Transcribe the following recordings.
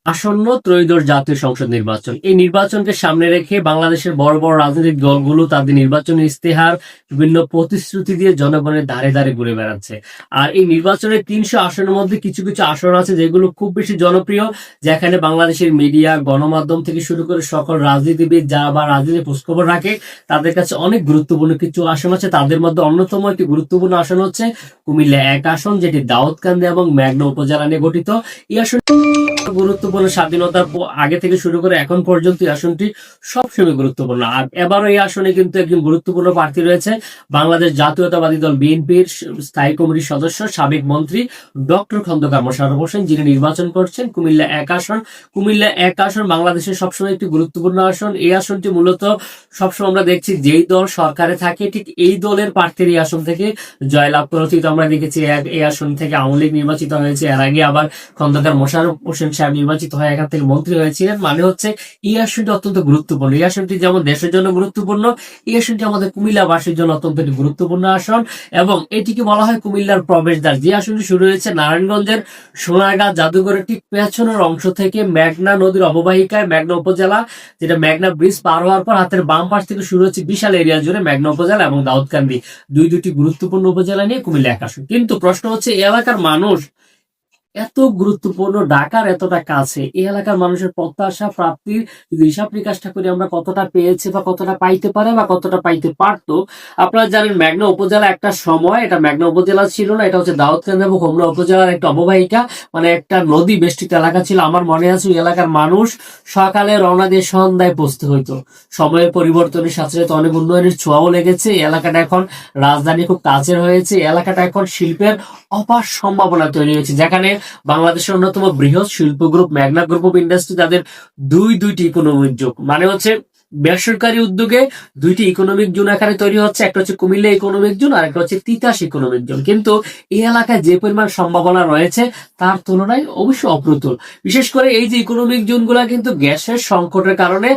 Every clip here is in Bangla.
আসন্ন ত্রয়োদশ জাতীয় সংসদ নির্বাচন, এই নির্বাচনকে সামনে রেখে বাংলাদেশের বড় বড় রাজনৈতিক দলগুলো তাদের নির্বাচনী ইস্তেহার বিভিন্ন প্রতিশ্রুতি দিয়ে জনগণের ধারে ধারে ঘুরে বেড়াচ্ছে। আর এই নির্বাচনের 300 আসনের মধ্যে কিছু কিছু আসন আছে যেগুলো খুব বেশি জনপ্রিয়, যেখানে বাংলাদেশের মিডিয়া, গণমাধ্যম থেকে শুরু করে সকল রাজনীতিবিদ যা বা রাজনীতি খোঁজখবর রাখে তাদের কাছে অনেক গুরুত্বপূর্ণ কিছু আসন আছে। তাদের মধ্যে অন্যতম একটি গুরুত্বপূর্ণ আসন হচ্ছে কুমিল্লা 1 আসন, যেটি দাউদকান্দি এবং মেঘনা উপজেলা নিয়ে গঠিত। এই আসন গুরুত্বপূর্ণ, স্বাধীনতার আগে থেকে শুরু করে এখন পর্যন্ত এই আসনটি সবসময় গুরুত্বপূর্ণ। আর এবারও এই আসনে কিন্তু একজন গুরুত্বপূর্ণ প্রার্থী রয়েছে, বাংলাদেশ জাতীয়তাবাদী দল বিএনপির স্থায়ী কমিটির সদস্য সাবেক মন্ত্রী ডক্টর খন্দকার মোশাররফ হোসেন, যিনি নির্বাচন করছেন কুমিল্লা 1 আসন। কুমিল্লা 1 আসন বাংলাদেশের সবসময় একটি গুরুত্বপূর্ণ আসন। এই আসনটি মূলত সবসময় আমরা দেখছি যেই দল সরকারে থাকে ঠিক এই দলের প্রার্থীর এই আসন থেকে জয়লাভ করে। অতীত আমরা দেখেছি এই আসন থেকে আওয়ামী লীগ নির্বাচিত হয়েছে, এর আগে আবার খন্দকার মোশাররফ হোসেন সাহেব নির্বাচিত হয়ে এখান থেকে মন্ত্রী হয়েছিলেন। মানে হচ্ছে এই আসনটি অত্যন্ত গুরুত্বপূর্ণ। এই আসনটি যেমন দেশের জন্য গুরুত্বপূর্ণ, এই আসনটি আমাদের কুমিল্লাবাসীর জন্য অত্যন্ত গুরুত্বপূর্ণ আসন এবং এটিকে বলা হয় কুমিল্লার প্রবেশদ্বার। যে আসনটি শুরু হয়েছে নারায়ণগঞ্জের সোনারগাঁ জাদুঘরের ঠিক পেছনের অংশ থেকে মেঘনা নদীর অববাহিকায় মেঘনা উপজেলা, যেটা মেঘনা ব্রিজ পার হওয়ার পর হাতের বাম পাশ থেকে শুরু হচ্ছে বিশাল এরিয়া জুড়ে মেঘনা উপজেলা এবং দাউদকান্দি, দুটি গুরুত্বপূর্ণ উপজেলা নিয়ে কুমিল্লা 1 আসন। কিন্তু প্রশ্ন হচ্ছে এই এলাকার মানুষ এত গুরুত্বপূর্ণ, ঢাকার এতটা কাছে, এই এলাকার মানুষের প্রত্যাশা প্রাপ্তির যদি হিসাব নিকাশটা করি আমরা কতটা পেয়েছে বা কতটা পাইতে পারে বা কতটা পাইতে পারতো। আপনারা জানেন মেঘনা উপজেলা একটা সময় এটা মেঘনা উপজেলা ছিল না, এটা হচ্ছে দাউদকান্দি এবং হোমনা উপজেলার একটা অববাহিকা, মানে একটা নদী বেষ্টিত এলাকা ছিল। আমার মনে আছে ওই এলাকার মানুষ সকালে রওনা দিয়ে সন্ধ্যায় পৌঁছতে হইতো। সময়ের পরিবর্তনের সাথে সাথে অনেক উন্নয়নের ছোঁয়াও লেগেছে। এই এলাকাটা এখন রাজধানী খুব কাছের হয়েছে। এই এলাকাটা এখন শিল্পের অপার সম্ভাবনা তৈরি হয়েছে, যেখানে বাংলাদেশের অন্যতম বৃহৎ শিল্প গ্রুপ মেঘনা গ্রুপ অফ ইন্ডাস্ট্রি, তাদের দুইটি ইকোনমিক জোন, মানে হচ্ছে বেসরকারি উদ্যোগে দুইটি ইকোনমিক জোন এখানে তৈরি হচ্ছে। একটা হচ্ছে কুমিল্লা ইকোনমিক জোন আর একটা হচ্ছে তিতাস ইকোনমিক জোন। কিন্তু এই এলাকায় যে পরিমাণ সম্ভাবনা রয়েছে তার তুলনায় অবশ্যই অপ্রতুল। বিশেষ করে এই যে ইকোনমিক জোন গুলা কিন্তু গ্যাসের সংকটের কারণে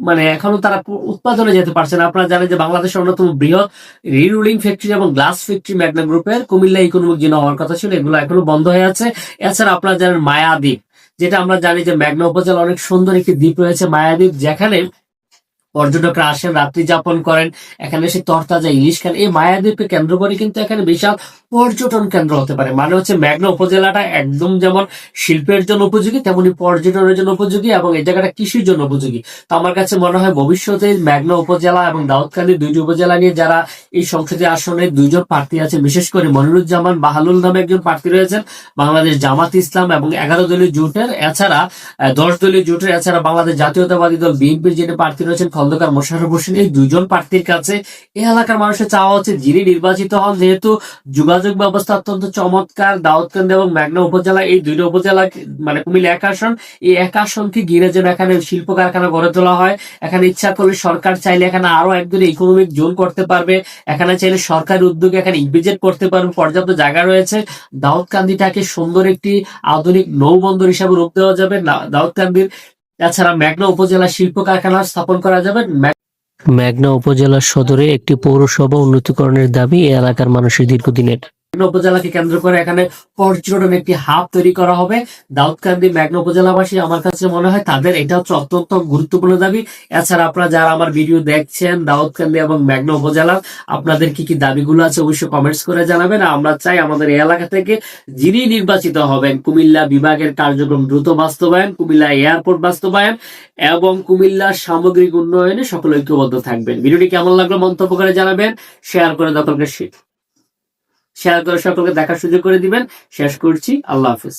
মানে এখনো তারা উৎপাদনে যেতে পারছে না। আপনারা জানেন যে বাংলাদেশের অন্যতম বৃহৎ রিরুলিং ফ্যাক্টরি এবং গ্লাস ফ্যাক্টরি মেঘনা গ্রুপের কুমিল্লা ইকোনমিক জোন হওয়ার কথা ছিল, এগুলো এখনো বন্ধ হয়ে আছে। এছাড়া আপনারা জানেন মায়াদ্বীপ, যেটা আমরা জানি যে মেঘনা উপজেলা অনেক সুন্দর একটি দ্বীপ রয়েছে মায়াদ্বীপ, যেখানে পর্যটকরা আসেন, রাত্রি যাপন করেন, এখানে এসে তরতাজা ইলিশ খান। এই মায়াদ্বীপকে কেন্দ্র করে কিন্তু এখানে বিশাল পর্যটন কেন্দ্র হতে পারে। মানে হচ্ছে মেঘনা উপজেলাটা একদম যেমন শিল্পের জন্য উপযোগী তেমনি পর্যটনের জন্য উপযোগী এবং এই জায়গাটা কৃষির জন্য উপযোগী। তো আমার কাছে মনে হয় ভবিষ্যতে মেঘনা উপজেলা এবং দাউদকান্দি দুইটি উপজেলা নিয়ে যারা এই সংসদীয় আসনে দুইজন প্রার্থী আছেন, বিশেষ করে মনিরুজ্জামান বাহালুল নামে একজন প্রার্থী রয়েছেন বাংলাদেশ জামাত ইসলাম এবং 11 দলীয় জোটের, এছাড়া 10 দলীয় জোটের, এছাড়া বাংলাদেশ জাতীয়তাবাদী দল বিএনপির যিনি প্রার্থী রয়েছেন খন্দকার মোশাররফ হোসেন, এই দুইজন প্রার্থীর কাছে এই এলাকার মানুষের চাওয়া হচ্ছে যিনি নির্বাচিত হন, যেহেতু যোগাযোগ ব্যবস্থা অত্যন্ত চমৎকার, দাউদকান্দি এবং মেঘনা উপজেলা এই দুইটা উপজেলা মানে কুমিল্লা 1 আসন, এই 1 আসনকে ঘিরে যেন এখানে শিল্প কারখানা গড়ে তোলা হয়। এখানে ইচ্ছা করলে সরকার চাইলে এখানে আরো একদিন ইকোনমিক জোন করতে পারবে, এখানে চাইলে সরকারি উদ্যোগে এখানে ইপিজেড করতে পারবে, পর্যাপ্ত জায়গা রয়েছে। দাউদকান্দিটাকে সুন্দর একটি আধুনিক নৌবন্দর হিসাবে রূপ দেওয়া যাবে দাউদকান্দির। এছাড়া মেঘনা উপজেলা শিল্প কারখানা স্থাপন করা যাবে। মেঘনা উপজেলা সদরে একটি পৌরসভা উন্নতিকরণের দাবি এ এলাকার মানুষের দীর্ঘদিনের। উপজেলাকে কেন্দ্র করে এখানে পর্যটন একটি হাব তৈরি করা হবে। দাউদকান্দি মেঘনা উপজেলাবাসী আমার কাছে মনে হয় তাদের এটা হচ্ছে অত্যন্ত গুরুত্বপূর্ণ দাবি। এছাড়া আপনারা যারা আমার ভিডিও দেখছেন দাউদকান্দি এবং মেঘনা উপজেলার, আপনাদের কি কি দাবিগুলো আছে অবশ্যই কমেন্টস করে জানাবেন। আমরা চাই আমাদের এই এলাকা থেকে যিনি নির্বাচিত হবেন কুমিল্লা বিভাগের কার্যক্রম দ্রুত বাস্তবায়ন, কুমিল্লা এয়ারপোর্ট বাস্তবায়ন এবং কুমিল্লার সামগ্রিক উন্নয়নে সকলে ঐক্যবদ্ধ থাকবেন। ভিডিওটি কেমন লাগলো মন্তব্য করে জানাবেন, শেয়ার করে সকলকে দেখার সুযোগ করে দিবেন। শেষ করছি, আল্লাহ হাফেজ।